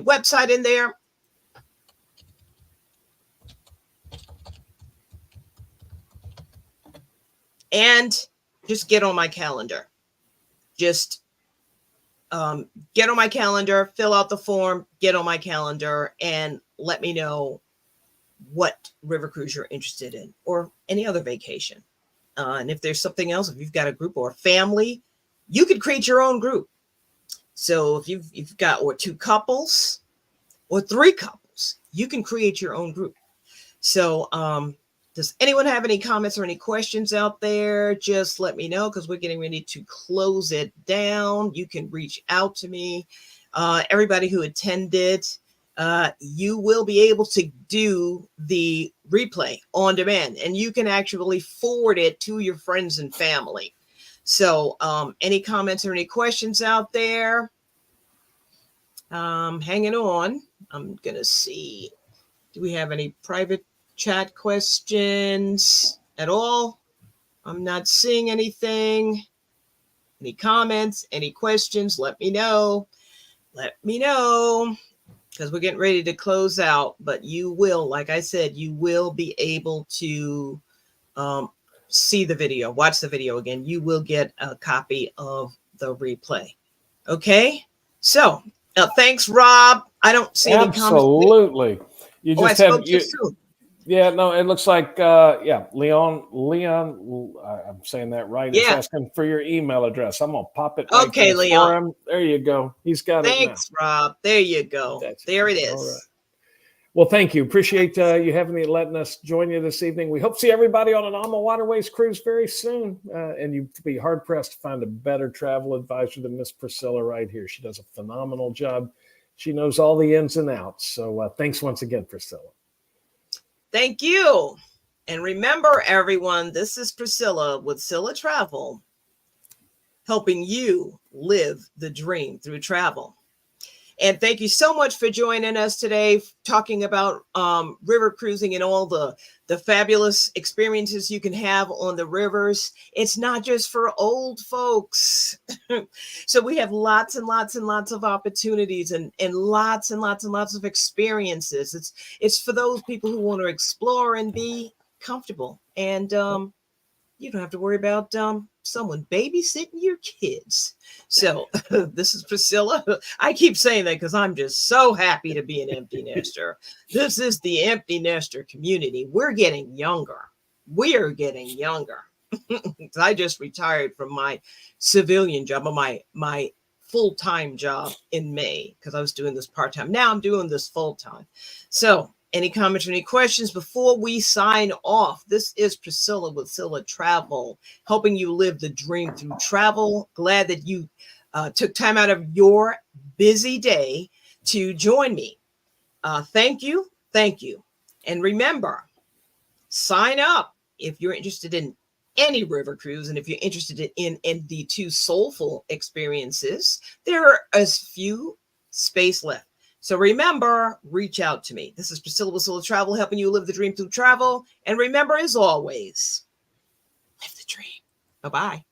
A: website in there. And just get on my calendar. Just get on my calendar, fill out the form, get on my calendar, and let me know what river cruise you're interested in or any other vacation. And if there's something else, if you've got a group or a family, you could create your own group. So if you've got or two couples or three couples, you can create your own group. So does anyone have any comments or any questions out there? Just let me know because we're getting ready to close it down. You can reach out to me. Everybody who attended, you will be able to do the replay on demand and you can actually forward it to your friends and family. So any comments or any questions out there? Hanging on. I'm going to see. Do we have any private chat questions at all? I'm not seeing anything. Any comments, any questions? Let me know. Let me know because we're getting ready to close out. But you will, like I said, you will be able to see the video, watch the video again. You will get a copy of the replay. Okay. So thanks, Rob. I don't see any comments.
B: Absolutely. You just
A: I spoke too soon.
B: Yeah, no, it looks like, Leon, I'm saying that right. Yeah. It's asking for your email address. I'm going to pop it right
A: okay, Leon. For him.
B: There you go. He's got it now.
A: Thanks, Rob. There you go. There it is. All right.
B: Well, thank you. Appreciate you having me, letting us join you this evening. We hope to see everybody on an AmaWaterways cruise very soon. And you'd be hard-pressed to find a better travel advisor than Miss Priscilla right here. She does a phenomenal job. She knows all the ins and outs. So thanks once again, Priscilla.
A: Thank you. And remember, everyone, this is Priscilla with Scylla Travel, helping you live the dream through travel. And thank you so much for joining us today, talking about river cruising and all the fabulous experiences you can have on the rivers. It's not just for old folks. So we have lots and lots and lots of opportunities and lots and lots and lots of experiences. It's for those people who want to explore and be comfortable. And you don't have to worry about someone babysitting your kids. So this is Priscilla. I keep saying that because I'm just so happy to be an empty nester. This is the empty nester community. We're getting younger. We are getting younger. I just retired from my civilian job, or my full-time job in May, because I was doing this part-time. Now I'm doing this full-time. So any comments or any questions before we sign off? This is Priscilla with Scylla Travel, helping you live the dream through travel. Glad that you took time out of your busy day to join me. Thank you. Thank you. And remember, sign up if you're interested in any river cruise. And if you're interested in the 2 soulful experiences, there are a few space left. So remember, reach out to me. This is Priscilla with Scylla Travel, helping you live the dream through travel. And remember, as always, live the dream. Bye-bye.